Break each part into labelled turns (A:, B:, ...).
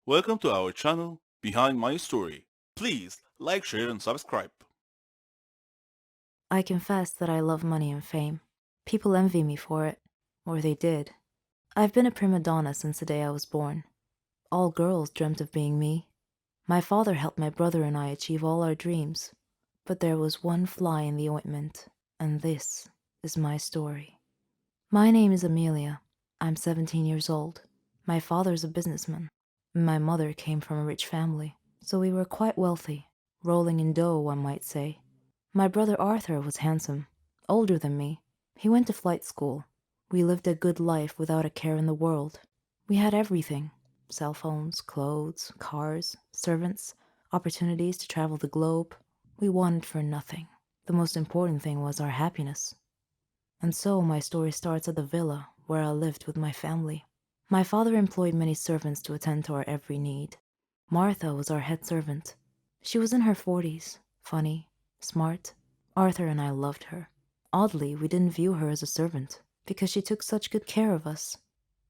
A: Welcome to our channel, Behind My Story. Please like, share, and subscribe.
B: I confess that I love money and fame. People envy me for it, or they did. I've been a prima donna since the day I was born. All girls dreamt of being me. My father helped my brother and I achieve all our dreams. But there was one fly in the ointment, and this is my story. My name is Amelia. I'm 17 years old. My father's a businessman. My mother came from a rich family, so we were quite wealthy, rolling in dough, one might say. My brother Arthur was handsome, older than me. He went to flight school. We lived a good life without a care in the world. We had everything: cell phones, clothes, cars, servants, opportunities to travel the globe. We wanted for nothing. The most important thing was our happiness. And so my story starts at the villa where I lived with my family. My father employed many servants to attend to our every need. Martha was our head servant. She was in her 40s, funny, smart. Arthur and I loved her. Oddly, we didn't view her as a servant because she took such good care of us.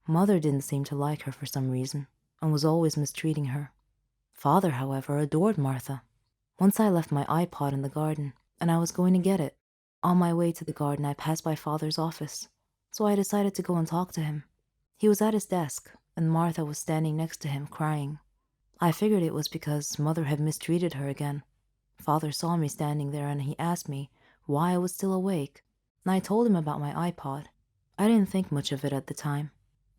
B: Mother didn't seem to like her for some reason and was always mistreating her. Father, however, adored Martha. Once I left my iPod in the garden, and I was going to get it. On my way to the garden, I passed by Father's office, so I decided to go and talk to him. He was at his desk, and Martha was standing next to him, crying. I figured it was because Mother had mistreated her again. Father saw me standing there, and he asked me why I was still awake, and I told him about my iPod. I didn't think much of it at the time.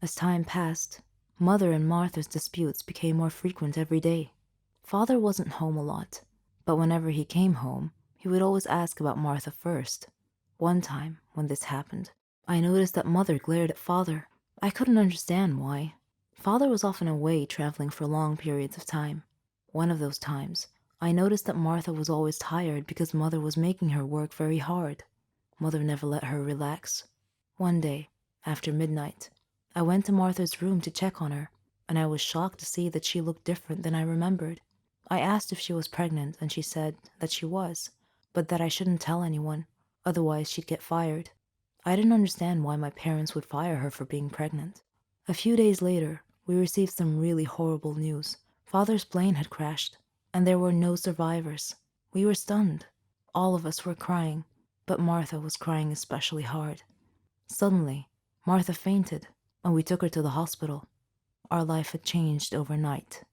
B: As time passed, Mother and Martha's disputes became more frequent every day. Father wasn't home a lot, but whenever he came home, he would always ask about Martha first. One time, when this happened, I noticed that Mother glared at Father. I couldn't understand why. Father was often away traveling for long periods of time. One of those times, I noticed that Martha was always tired because Mother was making her work very hard. Mother never let her relax. One day, after midnight, I went to Martha's room to check on her, and I was shocked to see that she looked different than I remembered. I asked if she was pregnant, and she said that she was, but that I shouldn't tell anyone, otherwise she'd get fired. I didn't understand why my parents would fire her for being pregnant. A few days later, we received some really horrible news. Father's plane had crashed, and there were no survivors. We were stunned. All of us were crying, but Martha was crying especially hard. Suddenly, Martha fainted, and we took her to the hospital. Our life had changed overnight.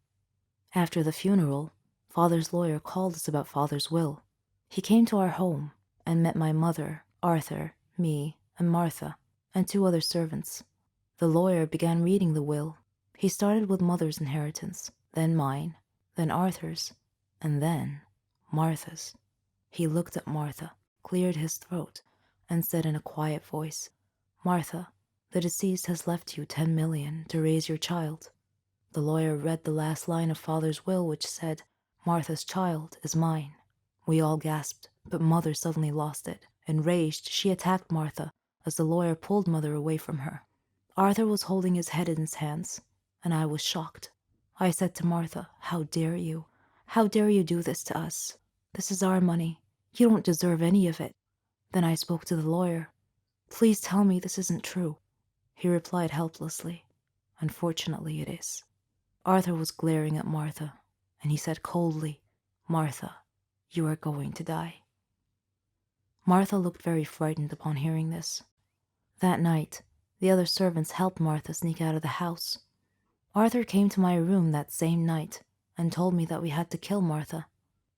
B: After the funeral, Father's lawyer called us about Father's will. He came to our home and met my mother, Arthur, me, and Martha, and two other servants. The lawyer began reading the will. He started with Mother's inheritance, then mine, then Arthur's, and then Martha's. He looked at Martha, cleared his throat, and said in a quiet voice, "Martha, the deceased has left you 10 million to raise your child." The lawyer read the last line of Father's will, which said, "Martha's child is mine." We all gasped, but Mother suddenly lost it. Enraged, she attacked Martha as the lawyer pulled Mother away from her. Arthur was holding his head in his hands, and I was shocked. I said to Martha, "How dare you? How dare you do this to us? This is our money. You don't deserve any of it." Then I spoke to the lawyer. "Please tell me this isn't true." He replied helplessly, "Unfortunately, it is." Arthur was glaring at Martha, and he said coldly, "Martha, you are going to die." Martha looked very frightened upon hearing this. That night, the other servants helped Martha sneak out of the house. Arthur came to my room that same night and told me that we had to kill Martha.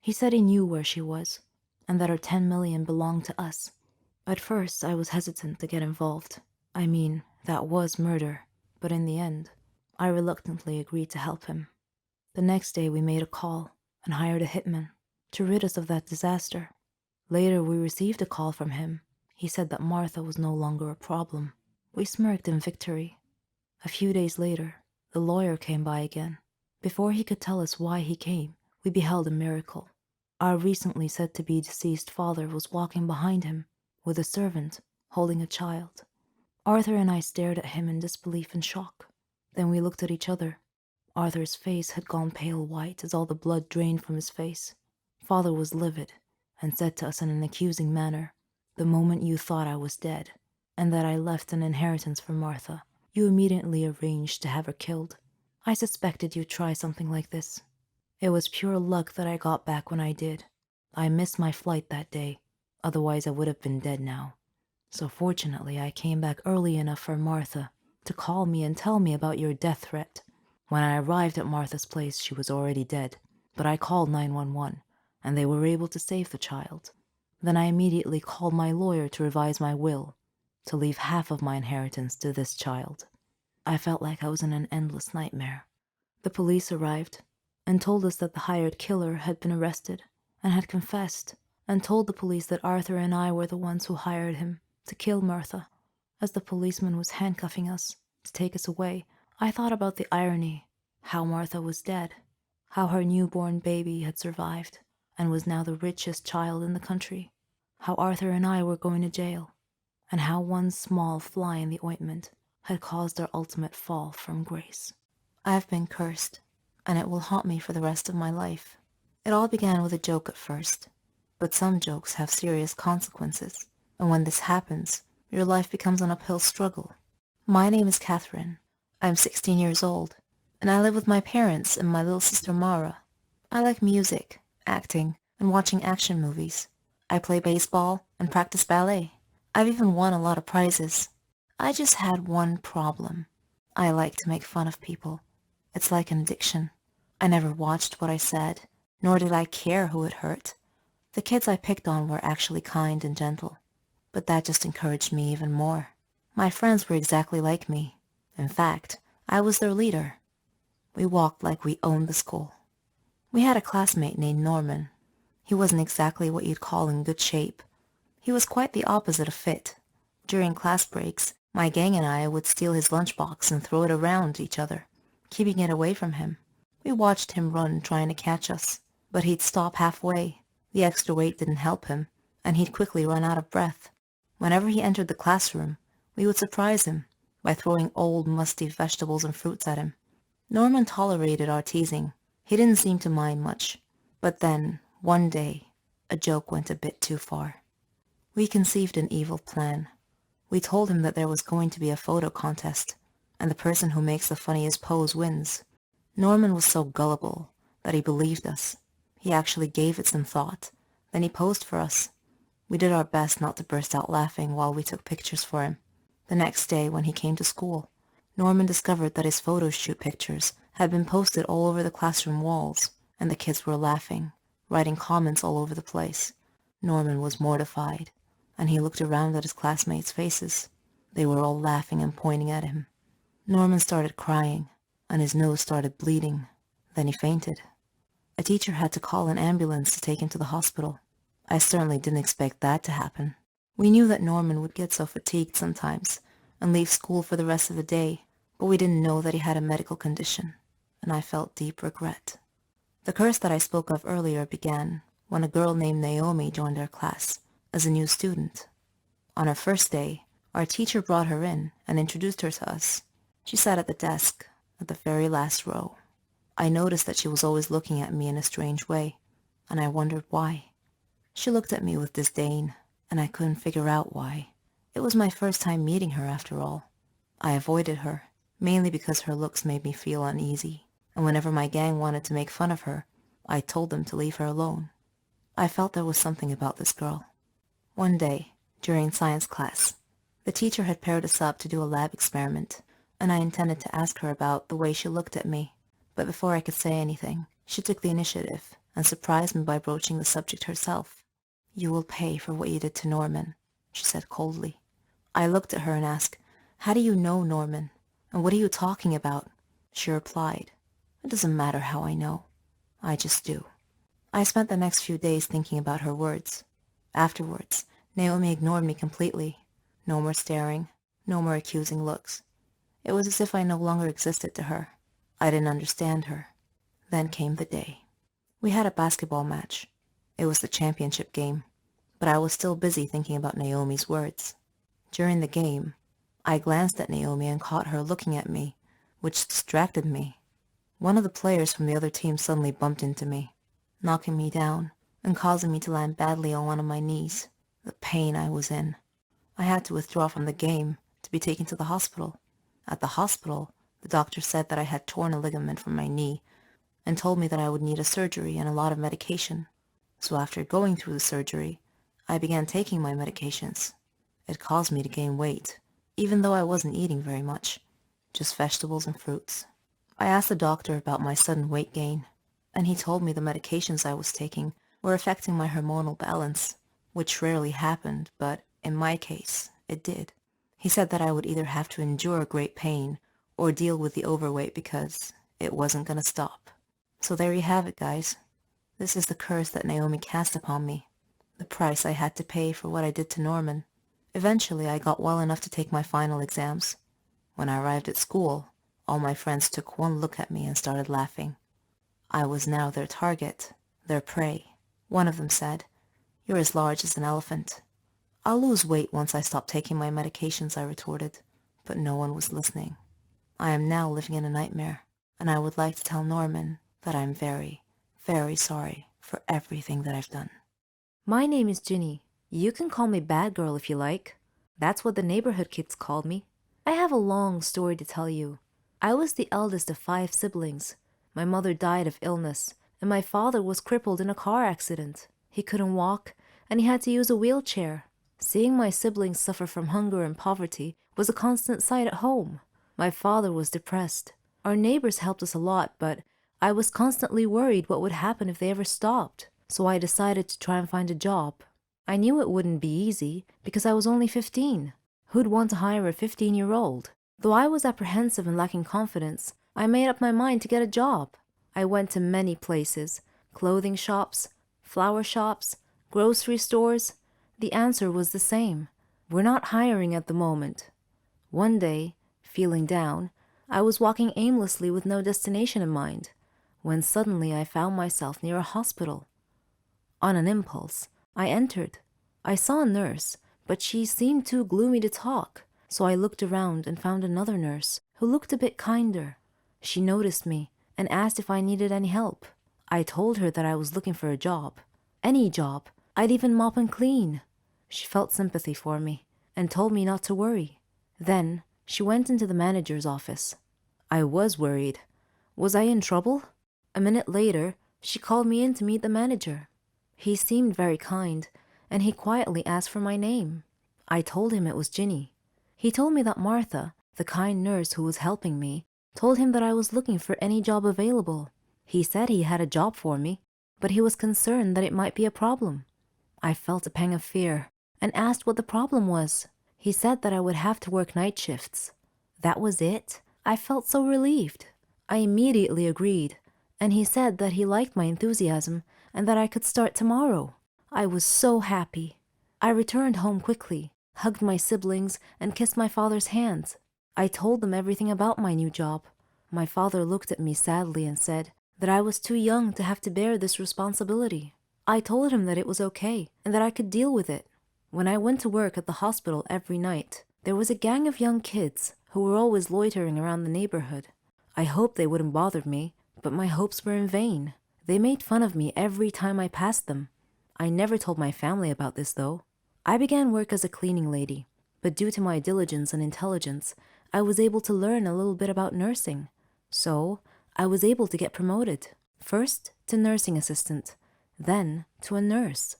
B: He said he knew where she was, and that her 10 million belonged to us. At first, I was hesitant to get involved. I mean, that was murder, but in the end, I reluctantly agreed to help him. The next day we made a call and hired a hitman to rid us of that disaster. Later we received a call from him. He said that Martha was no longer a problem. We smirked in victory. A few days later, the lawyer came by again. Before he could tell us why he came, we beheld a miracle. Our recently said to be deceased father was walking behind him with a servant holding a child. Arthur and I stared at him in disbelief and shock. Then we looked at each other. Arthur's face had gone pale white as all the blood drained from his face. Father was livid and said to us in an accusing manner, "The moment you thought I was dead and that I left an inheritance for Martha, you immediately arranged to have her killed. I suspected you'd try something like this. It was pure luck that I got back when I did. I missed my flight that day, otherwise I would have been dead now. So fortunately, I came back early enough for Martha to call me and tell me about your death threat. When I arrived at Martha's place, she was already dead, but I called 911, and they were able to save the child. Then I immediately called my lawyer to revise my will, to leave half of my inheritance to this child. I felt like I was in an endless nightmare. The police arrived and told us that the hired killer had been arrested and had confessed, and told the police that Arthur and I were the ones who hired him to kill Martha. As the policeman was handcuffing us to take us away, I thought about the irony, how Martha was dead, how her newborn baby had survived and was now the richest child in the country, how Arthur and I were going to jail, and how one small fly in the ointment had caused our ultimate fall from grace. I've been cursed, and it will haunt me for the rest of my life. It all began with a joke at first, but some jokes have serious consequences, and when this happens, your life becomes an uphill struggle. My name is Catherine. I'm 16 years old, and I live with my parents and my little sister Mara. I like music, acting, and watching action movies. I play baseball and practice ballet. I've even won a lot of prizes. I just had one problem. I like to make fun of people. It's like an addiction. I never watched what I said, nor did I care who it hurt. The kids I picked on were actually kind and gentle, but that just encouraged me even more. My friends were exactly like me. In fact, I was their leader. We walked like we owned the school. We had a classmate named Norman. He wasn't exactly what you'd call in good shape. He was quite the opposite of fit. During class breaks, my gang and I would steal his lunchbox and throw it around each other, keeping it away from him. We watched him run trying to catch us, but he'd stop halfway. The extra weight didn't help him, and he'd quickly run out of breath. Whenever he entered the classroom, we would surprise him by throwing old, musty vegetables and fruits at him. Norman tolerated our teasing. He didn't seem to mind much. But then, one day, a joke went a bit too far. We conceived an evil plan. We told him that there was going to be a photo contest, and the person who makes the funniest pose wins. Norman was so gullible that he believed us. He actually gave it some thought. Then he posed for us. We did our best not to burst out laughing while we took pictures for him. The next day, when he came to school, Norman discovered that his photo shoot pictures had been posted all over the classroom walls, and the kids were laughing, writing comments all over the place. Norman was mortified, and he looked around at his classmates' faces. They were all laughing and pointing at him. Norman started crying, and his nose started bleeding. Then he fainted. A teacher had to call an ambulance to take him to the hospital. I certainly didn't expect that to happen. We knew that Norman would get so fatigued sometimes and leave school for the rest of the day, but we didn't know that he had a medical condition, and I felt deep regret. The curse that I spoke of earlier began when a girl named Naomi joined our class as a new student. On her first day, our teacher brought her in and introduced her to us. She sat at the desk, at the very last row. I noticed that she was always looking at me in a strange way, and I wondered why. She looked at me with disdain, and I couldn't figure out why. It was my first time meeting her, after all. I avoided her, mainly because her looks made me feel uneasy, and whenever my gang wanted to make fun of her, I told them to leave her alone. I felt there was something about this girl. One day, during science class, the teacher had paired us up to do a lab experiment, and I intended to ask her about the way she looked at me. But before I could say anything, she took the initiative and surprised me by broaching the subject herself. "You will pay for what you did to Norman," she said coldly. I looked at her and asked, "How do you know Norman? And what are you talking about?" She replied, "It doesn't matter how I know. I just do." I spent the next few days thinking about her words. Afterwards, Naomi ignored me completely. No more staring, no more accusing looks. It was as if I no longer existed to her. I didn't understand her. Then came the day. We had a basketball match. It was the championship game, but I was still busy thinking about Naomi's words. During the game, I glanced at Naomi and caught her looking at me, which distracted me. One of the players from the other team suddenly bumped into me, knocking me down and causing me to land badly on one of my knees. The pain I was in. I had to withdraw from the game to be taken to the hospital. At the hospital, The doctor said that I had torn a ligament from my knee and told me that I would need a surgery and a lot of medication. So after going through the surgery, I began taking my medications. It caused me to gain weight, even though I wasn't eating very much, just vegetables and fruits. I asked the doctor about my sudden weight gain, and he told me the medications I was taking were affecting my hormonal balance, which rarely happened, but in my case, it did. He said that I would either have to endure great pain or deal with the overweight because it wasn't going to stop. So there you have it, guys. This is the curse that Naomi cast upon me, the price I had to pay for what I did to Norman. Eventually, I got well enough to take my final exams. When I arrived at school, all my friends took one look at me and started laughing. I was now their target, their prey. One of them said, "You're as large as an elephant." "I'll lose weight once I stop taking my medications," I retorted, but no one was listening. I am now living in a nightmare, and I would like to tell Norman that I'm very, very sorry for everything that I've done. My name is Ginny. You can call me Bad Girl if you like. That's what the neighborhood kids called me. I have a long story to tell you. I was the eldest of 5 siblings. My mother died of illness, and my father was crippled in a car accident. He couldn't walk, and he had to use a wheelchair. Seeing my siblings suffer from hunger and poverty was a constant sight at home. My father was depressed. Our neighbors helped us a lot, but I was constantly worried what would happen if they ever stopped, so I decided to try and find a job. I knew it wouldn't be easy because I was only 15. Who'd want to hire a 15-year-old? Though I was apprehensive and lacking confidence, I made up my mind to get a job. I went to many places, clothing shops, flower shops, grocery stores. The answer was the same. We're not hiring at the moment. One day, feeling down, I was walking aimlessly with no destination in mind, when suddenly I found myself near a hospital. On an impulse, I entered. I saw a nurse, but she seemed too gloomy to talk, so I looked around and found another nurse who looked a bit kinder. She noticed me and asked if I needed any help. I told her that I was looking for a job. Any job. I'd even mop and clean. She felt sympathy for me and told me not to worry. Then she went into the manager's office. I was worried. Was I in trouble? A minute later, she called me in to meet the manager. He seemed very kind, and he quietly asked for my name. I told him it was Ginny. He told me that Martha, the kind nurse who was helping me, told him that I was looking for any job available. He said he had a job for me, but he was concerned that it might be a problem. I felt a pang of fear and asked what the problem was. He said that I would have to work night shifts. That was it? I felt so relieved. I immediately agreed, and he said that he liked my enthusiasm and that I could start tomorrow. I was so happy. I returned home quickly, hugged my siblings, and kissed my father's hands. I told them everything about my new job. My father looked at me sadly and said that I was too young to have to bear this responsibility. I told him that it was okay and that I could deal with it. When I went to work at the hospital every night, there was a gang of young kids who were always loitering around the neighborhood. I hoped they wouldn't bother me, but my hopes were in vain. They made fun of me every time I passed them. I never told my family about this, though. I began work as a cleaning lady, but due to my diligence and intelligence, I was able to learn a little bit about nursing. So, I was able to get promoted, first to nursing assistant, then to a nurse.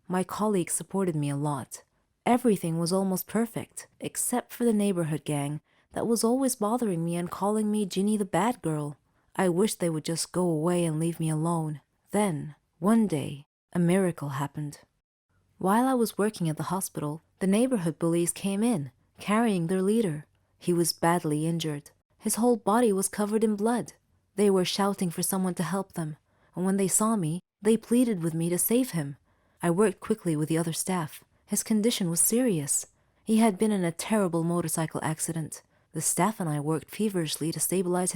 B: My colleagues supported me a lot. Everything was almost perfect, except for the neighborhood gang that was always bothering me and calling me Ginny the Bad Girl. I wished they would just go away and leave me alone. Then, one day, a miracle happened. While I was working at the hospital, the neighborhood bullies came in, carrying their leader. He was badly injured. His whole body was covered in blood. They were shouting for someone to help them, and when they saw me, they pleaded with me to save him. I worked quickly with the other staff. His condition was serious. He had been in a terrible motorcycle accident. The staff and I worked feverishly to stabilize his